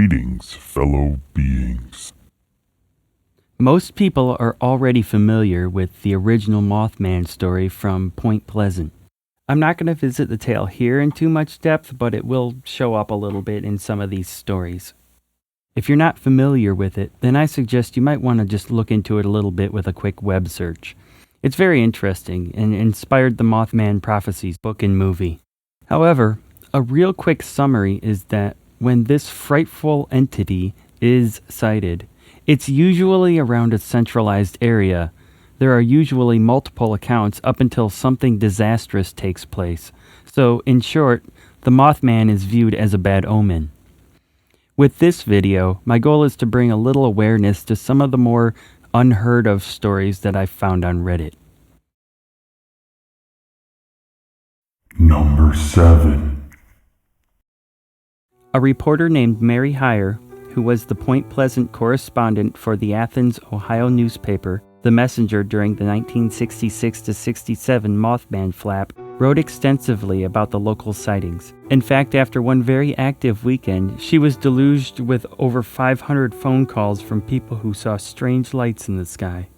Greetings, fellow beings. Most people are already familiar with the original Mothman story from Point Pleasant. I'm not going to visit the tale here in too much depth, but it will show up a little bit in some of these stories. If you're not familiar with it, then I suggest you might want to just look into it a little bit with a quick web search. It's very interesting and inspired the Mothman Prophecies book and movie. However, a real quick summary is that when this frightful entity is sighted, it's usually around a centralized area. There are usually multiple accounts up until something disastrous takes place. So, in short, the Mothman is viewed as a bad omen. With this video, my goal is to bring a little awareness to some of the more unheard of stories that I found on Reddit. Number 7. A reporter named Mary Heyer, who was the Point Pleasant correspondent for the Athens, Ohio newspaper, The Messenger during the 1966-67 Mothman flap, wrote extensively about the local sightings. In fact, after one very active weekend, she was deluged with over 500 phone calls from people who saw strange lights in the sky.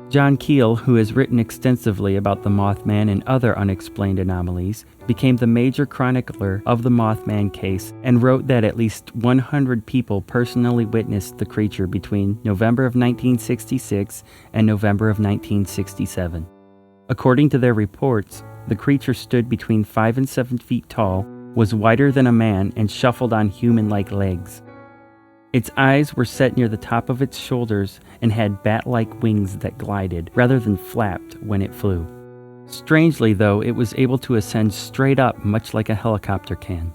John Keel, who has written extensively about the Mothman and other unexplained anomalies, became the major chronicler of the Mothman case and wrote that at least 100 people personally witnessed the creature between November of 1966 and November of 1967. According to their reports, the creature stood between 5 and 7 feet tall, was wider than a man, and shuffled on human-like legs. Its eyes were set near the top of its shoulders and had bat-like wings that glided, rather than flapped, when it flew. Strangely, though, it was able to ascend straight up, much like a helicopter can.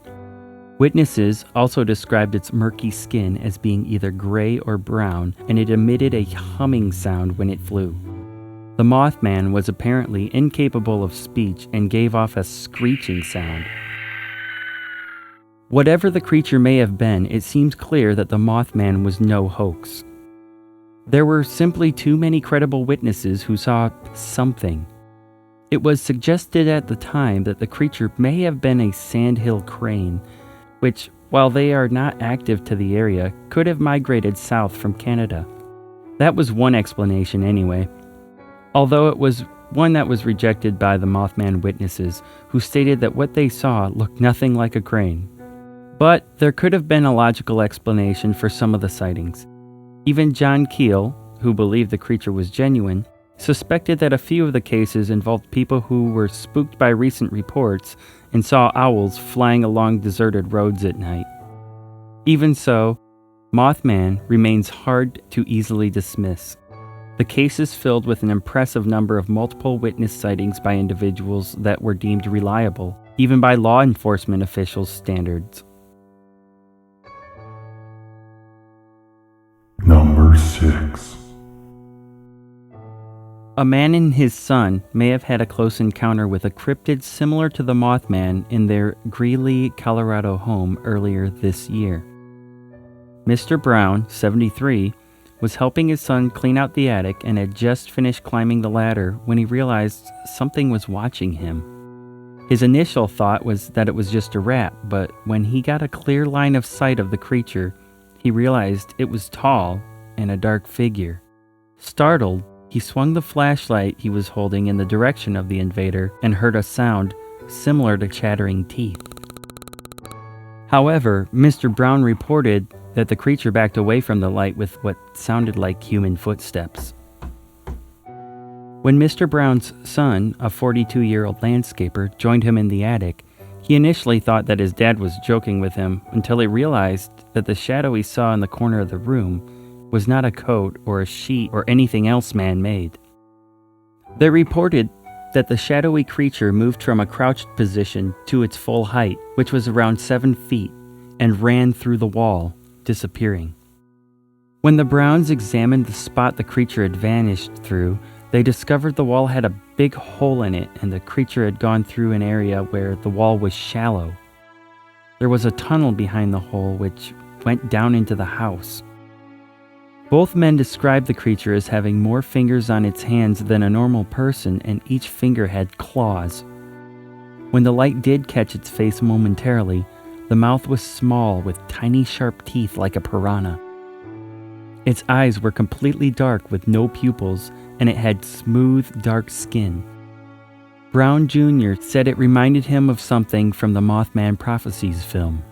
Witnesses also described its murky skin as being either gray or brown, and it emitted a humming sound when it flew. The Mothman was apparently incapable of speech and gave off a screeching sound. Whatever the creature may have been, it seems clear that the Mothman was no hoax. There were simply too many credible witnesses who saw something. It was suggested at the time that the creature may have been a sandhill crane, which, while they are not active to the area, could have migrated south from Canada. That was one explanation anyway, although it was one that was rejected by the Mothman witnesses, who stated that what they saw looked nothing like a crane. But there could have been a logical explanation for some of the sightings. Even John Keel, who believed the creature was genuine, suspected that a few of the cases involved people who were spooked by recent reports and saw owls flying along deserted roads at night. Even so, Mothman remains hard to easily dismiss. The case is filled with an impressive number of multiple witness sightings by individuals that were deemed reliable, even by law enforcement officials' standards. Number 6. A man and his son may have had a close encounter with a cryptid similar to the Mothman in their Greeley, Colorado home earlier this year. Mr. Brown, 73, was helping his son clean out the attic and had just finished climbing the ladder when he realized something was watching him. His initial thought was that it was just a rat, but when he got a clear line of sight of the creature, he realized it was tall and a dark figure. Startled, he swung the flashlight he was holding in the direction of the invader and heard a sound similar to chattering teeth. However, Mr. Brown reported that the creature backed away from the light with what sounded like human footsteps. When Mr. Brown's son, a 42-year-old landscaper, joined him in the attic, he initially thought that his dad was joking with him until he realized that the shadow he saw in the corner of the room was not a coat or a sheet or anything else man-made. They reported that the shadowy creature moved from a crouched position to its full height, which was around 7 feet, and ran through the wall, disappearing. When the Browns examined the spot the creature had vanished through, they discovered the wall had a big hole in it and the creature had gone through an area where the wall was shallow. There was a tunnel behind the hole which went down into the house. Both men described the creature as having more fingers on its hands than a normal person, and each finger had claws. When the light did catch its face momentarily, The mouth was small with tiny sharp teeth like a piranha. Its eyes were completely dark with no pupils, and it had smooth, dark skin. Brown Jr. said it reminded him of something from the Mothman Prophecies film.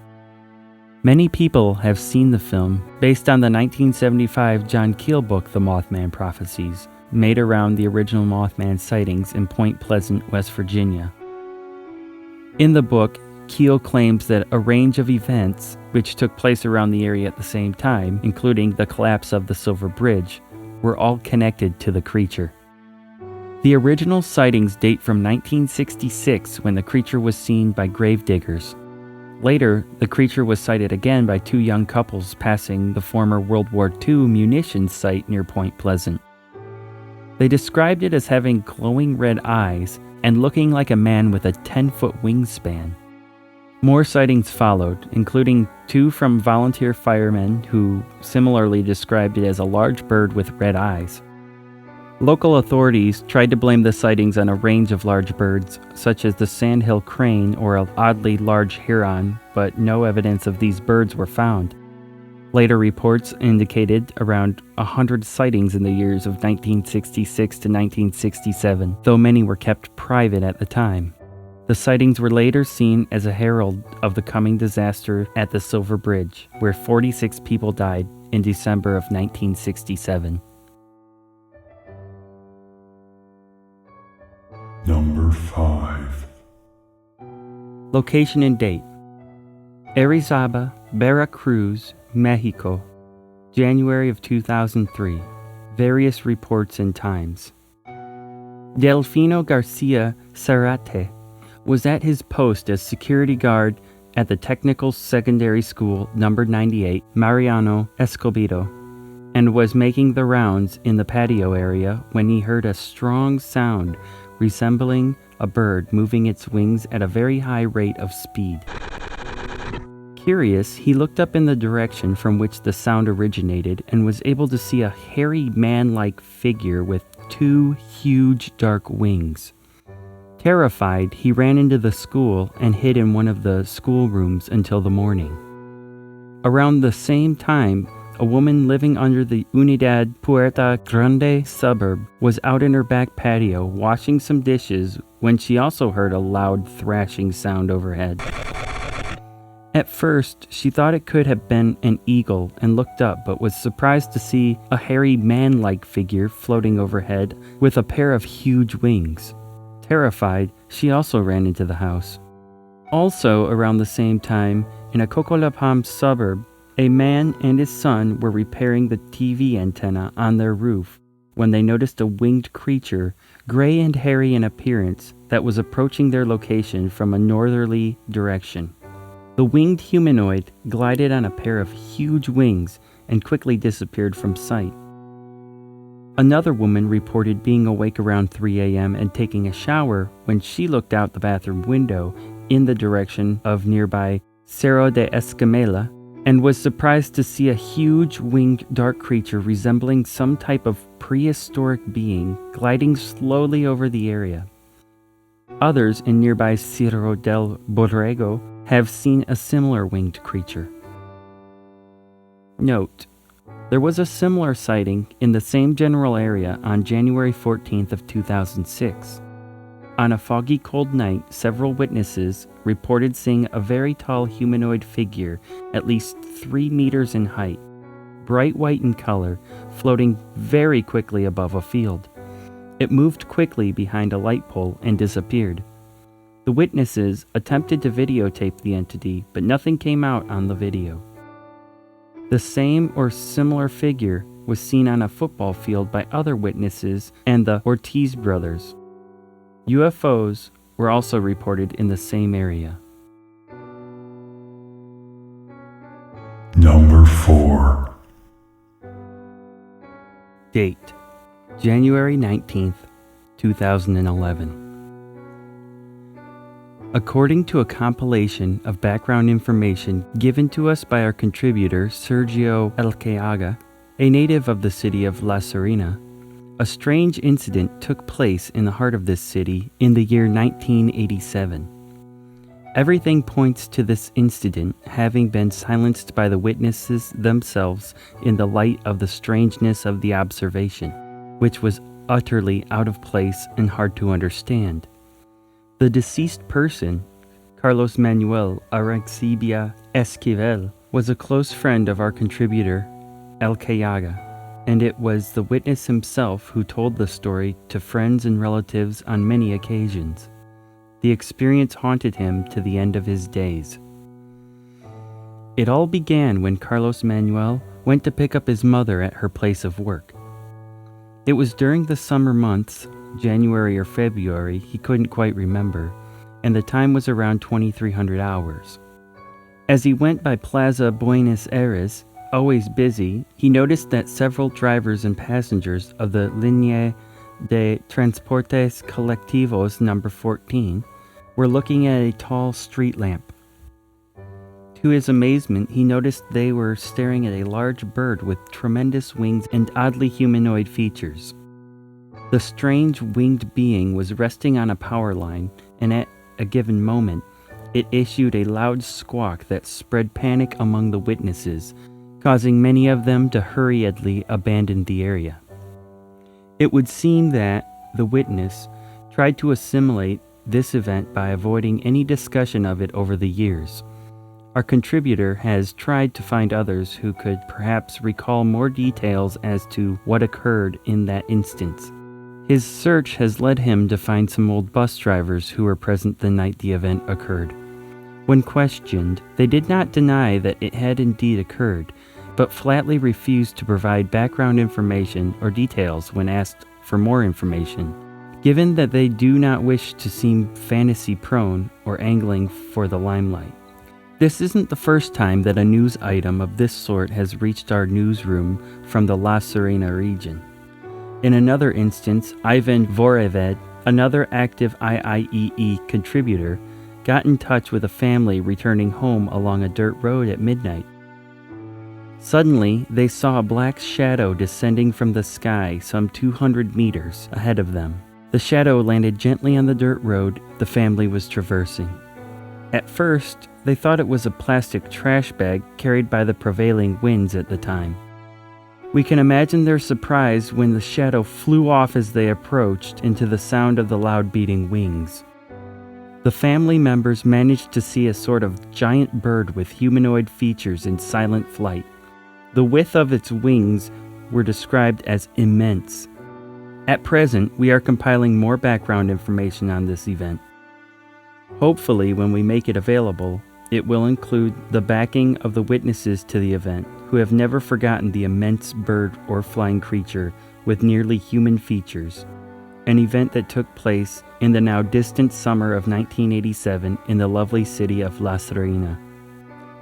Many people have seen the film based on the 1975 John Keel book, The Mothman Prophecies, made around the original Mothman sightings in Point Pleasant, West Virginia. In the book, Keel claims that a range of events, which took place around the area at the same time, including the collapse of the Silver Bridge, were all connected to the creature. The original sightings date from 1966 when the creature was seen by gravediggers. Later, the creature was sighted again by two young couples passing the former World War II munitions site near Point Pleasant. They described it as having glowing red eyes and looking like a man with a 10-foot wingspan. More sightings followed, including two from volunteer firemen who similarly described it as a large bird with red eyes. Local authorities tried to blame the sightings on a range of large birds, such as the sandhill crane or an oddly large heron, but no evidence of these birds were found. Later reports indicated around 100 sightings in the years of 1966 to 1967, though many were kept private at the time. The sightings were later seen as a herald of the coming disaster at the Silver Bridge, where 46 people died in December of 1967. Number 5. Location and date: Arizaba, Veracruz, Mexico, January of 2003. Various reports and times. Delfino Garcia Zarate was at his post as security guard at the Technical Secondary School No. 98, Mariano Escobedo, and was making the rounds in the patio area when he heard a strong sound resembling a bird moving its wings at a very high rate of speed. Curious, he looked up in the direction from which the sound originated and was able to see a hairy man-like figure with two huge dark wings. Terrified, he ran into the school and hid in one of the schoolrooms until the morning. Around the same time, a woman living under the Unidad Puerta Grande suburb was out in her back patio washing some dishes when she also heard a loud thrashing sound overhead. At first, she thought it could have been an eagle and looked up, but was surprised to see a hairy man-like figure floating overhead with a pair of huge wings. Terrified, she also ran into the house. Also around the same time, in a Cocolapam suburb, a man and his son were repairing the TV antenna on their roof when they noticed a winged creature, gray and hairy in appearance, that was approaching their location from a northerly direction. The winged humanoid glided on a pair of huge wings and quickly disappeared from sight. Another woman reported being awake around 3 a.m. and taking a shower when she looked out the bathroom window in the direction of nearby Cerro de Escamela and was surprised to see a huge winged dark creature resembling some type of prehistoric being gliding slowly over the area. Others in nearby Cerro del Borrego have seen a similar winged creature. Note: there was a similar sighting in the same general area on January 14th of 2006. On a foggy cold night, several witnesses reported seeing a very tall humanoid figure at least 3 meters in height, bright white in color, floating very quickly above a field. It moved quickly behind a light pole and disappeared. The witnesses attempted to videotape the entity, but nothing came out on the video. The same or similar figure was seen on a football field by other witnesses and the Ortiz brothers. UFOs were also reported in the same area. Number 4. Date: January 19th, 2011. According to a compilation of background information given to us by our contributor Sergio Elqueaga, a native of the city of La Serena, a strange incident took place in the heart of this city in the year 1987. Everything points to this incident having been silenced by the witnesses themselves in the light of the strangeness of the observation, which was utterly out of place and hard to understand. The deceased person, Carlos Manuel Arancibia Esquivel, was a close friend of our contributor, El Cayaga, and it was the witness himself who told the story to friends and relatives on many occasions. The experience haunted him to the end of his days. It all began when Carlos Manuel went to pick up his mother at her place of work. It was during the summer months, January or February, he couldn't quite remember, and the time was around 2300 hours. As he went by Plaza Buenos Aires, always busy, he noticed that several drivers and passengers of the Línea de Transportes Colectivos number 14 were looking at a tall street lamp. To his amazement, he noticed they were staring at a large bird with tremendous wings and oddly humanoid features. The strange winged being was resting on a power line, and at a given moment, it issued a loud squawk that spread panic among the witnesses, causing many of them to hurriedly abandon the area. It would seem that the witness tried to assimilate this event by avoiding any discussion of it over the years. Our contributor has tried to find others who could perhaps recall more details as to what occurred in that instance. His search has led him to find some old bus drivers who were present the night the event occurred. When questioned, they did not deny that it had indeed occurred, but flatly refused to provide background information or details when asked for more information, given that they do not wish to seem fantasy-prone or angling for the limelight. This isn't the first time that a news item of this sort has reached our newsroom from the La Serena region. In another instance, Ivan Voreved, another active IIEE contributor, got in touch with a family returning home along a dirt road at midnight. Suddenly, they saw a black shadow descending from the sky some 200 meters ahead of them. The shadow landed gently on the dirt road the family was traversing. At first, they thought it was a plastic trash bag carried by the prevailing winds at the time. We can imagine their surprise when the shadow flew off as they approached into the sound of the loud beating wings. The family members managed to see a sort of giant bird with humanoid features in silent flight. The width of its wings were described as immense. At present, we are compiling more background information on this event. Hopefully, when we make it available, it will include the backing of the witnesses to the event, who have never forgotten the immense bird or flying creature with nearly human features, an event that took place in the now distant summer of 1987 in the lovely city of La Serena.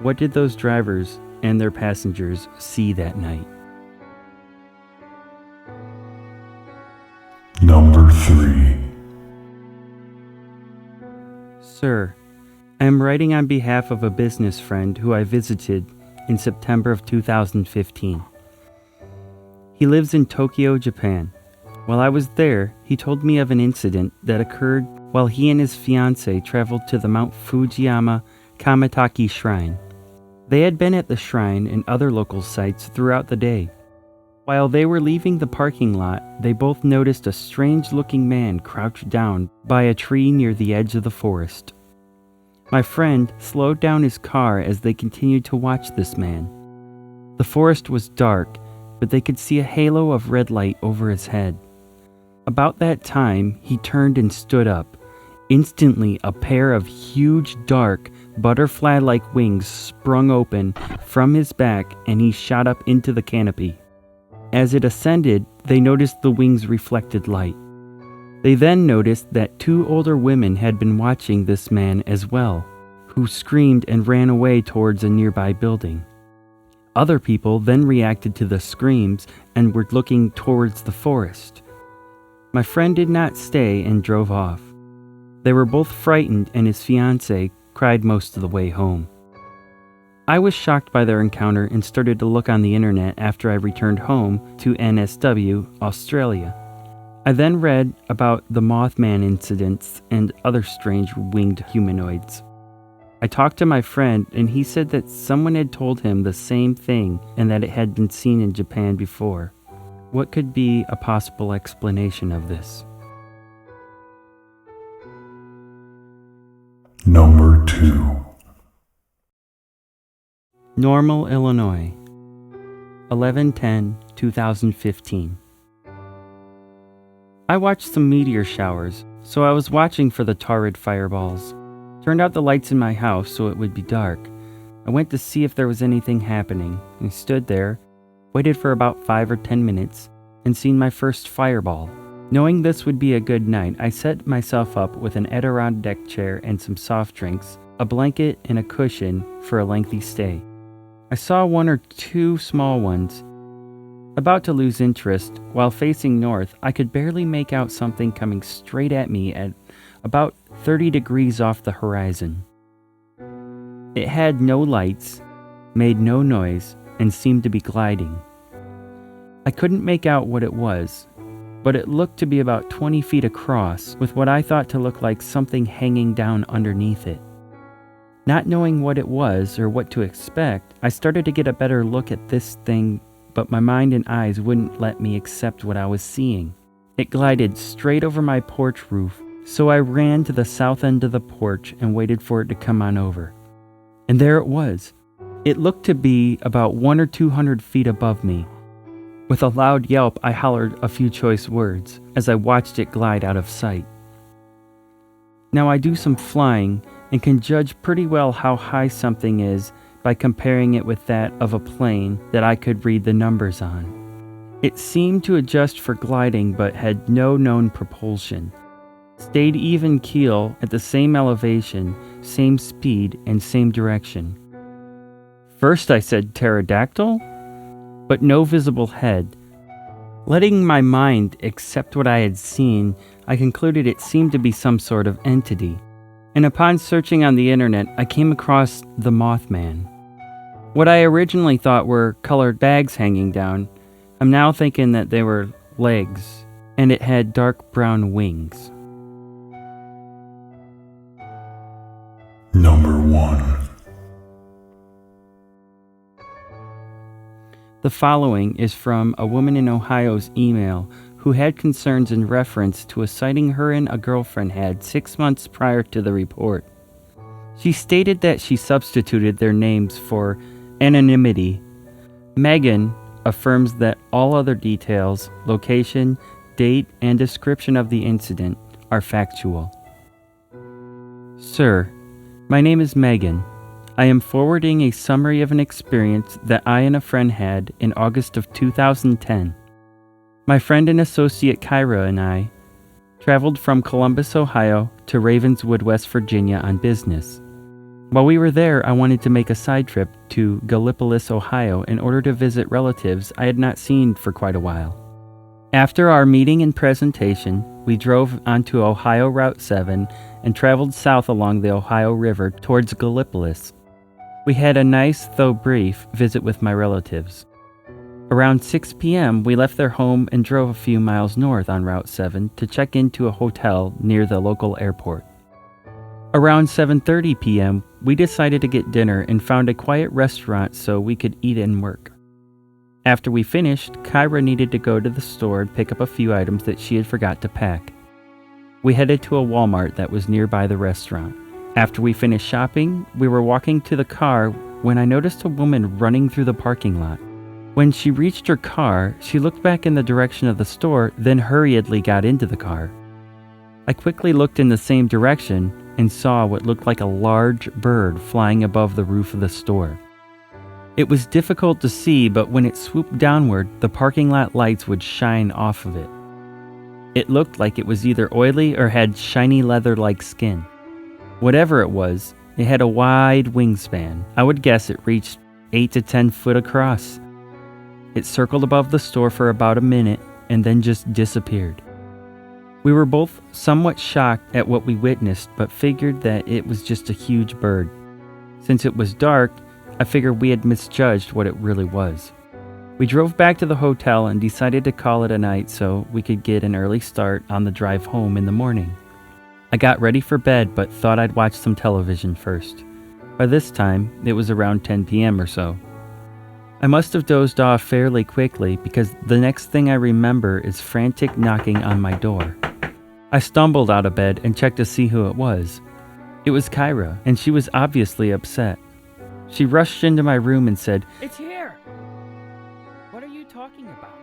What did those drivers and their passengers see that night? Number 3. Sir, I am writing on behalf of a business friend who I visited in September of 2015. He lives in Tokyo, Japan. While I was there, he told me of an incident that occurred while he and his fiancée traveled to the Mount Fujiyama Kamataki Shrine. They had been at the shrine and other local sites throughout the day. While they were leaving the parking lot, they both noticed a strange-looking man crouched down by a tree near the edge of the forest. My friend slowed down his car as they continued to watch this man. The forest was dark, but they could see a halo of red light over his head. About that time, he turned and stood up. Instantly, a pair of huge, dark, butterfly-like wings sprung open from his back, and he shot up into the canopy. As it ascended, they noticed the wings reflected light. They then noticed that 2 older women had been watching this man as well, who screamed and ran away towards a nearby building. Other people then reacted to the screams and were looking towards the forest. My friend did not stay and drove off. They were both frightened, and his fiancée cried most of the way home. I was shocked by their encounter and started to look on the internet after I returned home to NSW, Australia. I then read about the Mothman incidents and other strange winged humanoids. I talked to my friend, and he said that someone had told him the same thing and that it had been seen in Japan before. What could be a possible explanation of this? Number 2. Normal, Illinois, 11/10/2015. I watched some meteor showers, so I was watching for the torrid fireballs. Turned out the lights in my house so it would be dark. I went to see if there was anything happening, and stood there, waited for about 5 or 10 minutes, and seen my first fireball. Knowing this would be a good night, I set myself up with an Adirondack chair and some soft drinks, a blanket, and a cushion for a lengthy stay. I saw 1 or 2 small ones. About to lose interest, while facing north, I could barely make out something coming straight at me at about 30 degrees off the horizon. It had no lights, made no noise, and seemed to be gliding. I couldn't make out what it was, but it looked to be about 20 feet across, with what I thought to look like something hanging down underneath it. Not knowing what it was or what to expect, I started to get a better look at this thing, but my mind and eyes wouldn't let me accept what I was seeing. It glided straight over my porch roof, so I ran to the south end of the porch and waited for it to come on over. And there it was. It looked to be about 100 or 200 feet above me. With a loud yelp, I hollered a few choice words as I watched it glide out of sight. Now I do some flying and can judge pretty well how high something is by comparing it with that of a plane that I could read the numbers on. It seemed to adjust for gliding but had no known propulsion. Stayed even keel at the same elevation, same speed, and same direction. First I said pterodactyl, but no visible head. Letting my mind accept what I had seen, I concluded it seemed to be some sort of entity. And upon searching on the internet, I came across the Mothman. What I originally thought were colored bags hanging down, I'm now thinking that they were legs, and it had dark brown wings. Number 1. The following is from a woman in Ohio's email who had concerns in reference to a sighting her and a girlfriend had 6 months prior to the report. She stated that she substituted their names for anonymity. Megan affirms that all other details, location, date, and description of the incident are factual. Sir, my name is Megan. I am forwarding a summary of an experience that I and a friend had in August of 2010. My friend and associate Kyra and I traveled from Columbus, Ohio to Ravenswood, West Virginia on business. While we were there, I wanted to make a side trip to Gallipolis, Ohio in order to visit relatives I had not seen for quite a while. After our meeting and presentation, we drove onto Ohio Route 7 and traveled south along the Ohio River towards Gallipolis. We had a nice, though brief, visit with my relatives. Around 6 p.m., we left their home and drove a few miles north on Route 7 to check into a hotel near the local airport. Around 7:30 p.m., we decided to get dinner and found a quiet restaurant so we could eat and work. After we finished, Kyra needed to go to the store and pick up a few items that she had forgot to pack. We headed to a Walmart that was nearby the restaurant. After we finished shopping, we were walking to the car when I noticed a woman running through the parking lot. When she reached her car, she looked back in the direction of the store, then hurriedly got into the car. I quickly looked in the same direction and saw what looked like a large bird flying above the roof of the store. It was difficult to see, but when it swooped downward, the parking lot lights would shine off of it. It looked like it was either oily or had shiny leather-like skin. Whatever it was, it had a wide wingspan. I would guess it reached 8 to 10 foot across. It circled above the store for about a minute and then just disappeared. We were both somewhat shocked at what we witnessed, but figured that it was just a huge bird. Since it was dark, I figured we had misjudged what it really was. We drove back to the hotel and decided to call it a night so we could get an early start on the drive home in the morning. I got ready for bed but thought I'd watch some television first. By this time, it was around 10 p.m. or so. I must have dozed off fairly quickly because the next thing I remember is frantic knocking on my door. I stumbled out of bed and checked to see who it was. It was Kyra, and she was obviously upset. She rushed into my room and said, "It's here! What are you talking about?"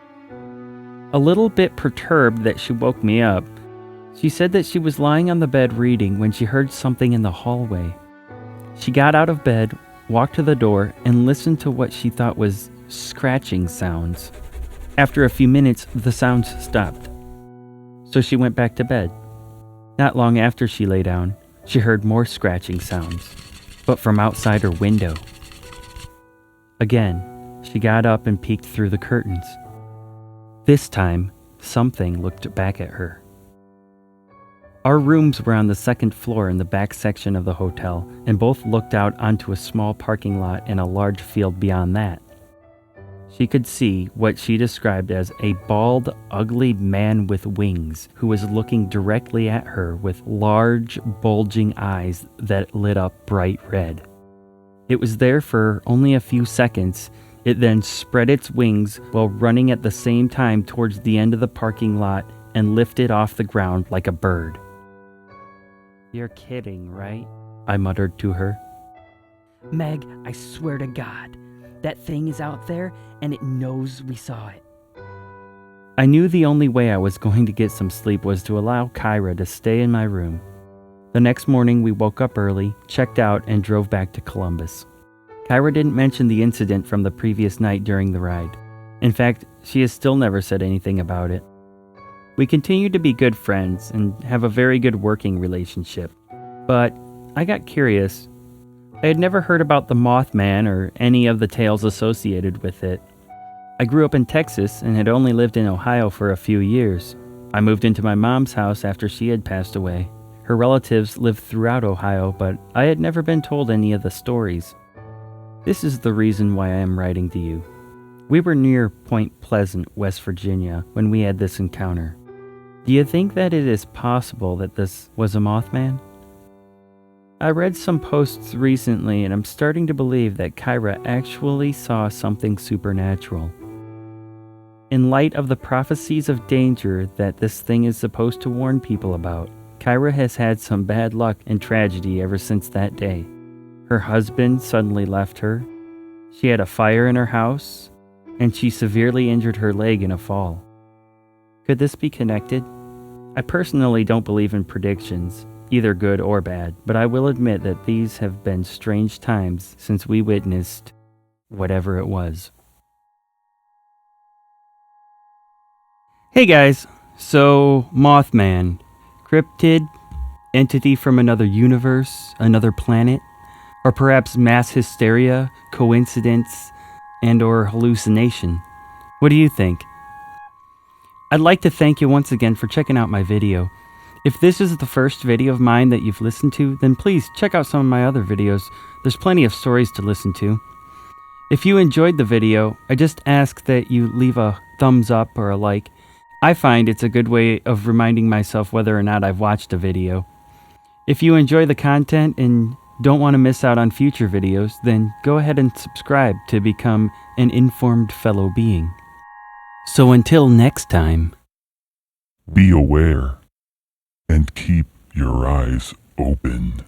A little bit perturbed that she woke me up, she said that she was lying on the bed reading when she heard something in the hallway. She got out of bed, walked to the door, and listened to what she thought was scratching sounds. After a few minutes, the sounds stopped. So she went back to bed. Not long after she lay down, she heard more scratching sounds, but from outside her window. Again, she got up and peeked through the curtains. This time, something looked back at her. Our rooms were on the second floor in the back section of the hotel, and both looked out onto a small parking lot and a large field beyond that. She could see what she described as a bald, ugly man with wings who was looking directly at her with large, bulging eyes that lit up bright red. It was there for only a few seconds. It then spread its wings while running at the same time towards the end of the parking lot and lifted off the ground like a bird. "You're kidding, right?" I muttered to her. "Meg, I swear to God, that thing is out there and it knows we saw it." I knew the only way I was going to get some sleep was to allow Kyra to stay in my room. The next morning we woke up early, checked out, and drove back to Columbus. Kyra didn't mention the incident from the previous night during the ride. In fact, she has still never said anything about it. We continue to be good friends and have a very good working relationship. But I got curious. I had never heard about the Mothman or any of the tales associated with it. I grew up in Texas and had only lived in Ohio for a few years. I moved into my mom's house after she had passed away. Her relatives lived throughout Ohio, but I had never been told any of the stories. This is the reason why I am writing to you. We were near Point Pleasant, West Virginia, when we had this encounter. Do you think that it is possible that this was a Mothman? I read some posts recently and I'm starting to believe that Kyra actually saw something supernatural. In light of the prophecies of danger that this thing is supposed to warn people about, Kyra has had some bad luck and tragedy ever since that day. Her husband suddenly left her, she had a fire in her house, and she severely injured her leg in a fall. Could this be connected? I personally don't believe in predictions, either good or bad, but I will admit that these have been strange times since we witnessed whatever it was. Hey guys, so Mothman, cryptid, entity from another universe, another planet, or perhaps mass hysteria, coincidence, and or hallucination? What do you think? I'd like to thank you once again for checking out my video. If this is the first video of mine that you've listened to, then please check out some of my other videos. There's plenty of stories to listen to. If you enjoyed the video, I just ask that you leave a thumbs up or a like. I find it's a good way of reminding myself whether or not I've watched a video. If you enjoy the content and don't want to miss out on future videos, then go ahead and subscribe to become an informed fellow being. So until next time, Be aware and keep your eyes open.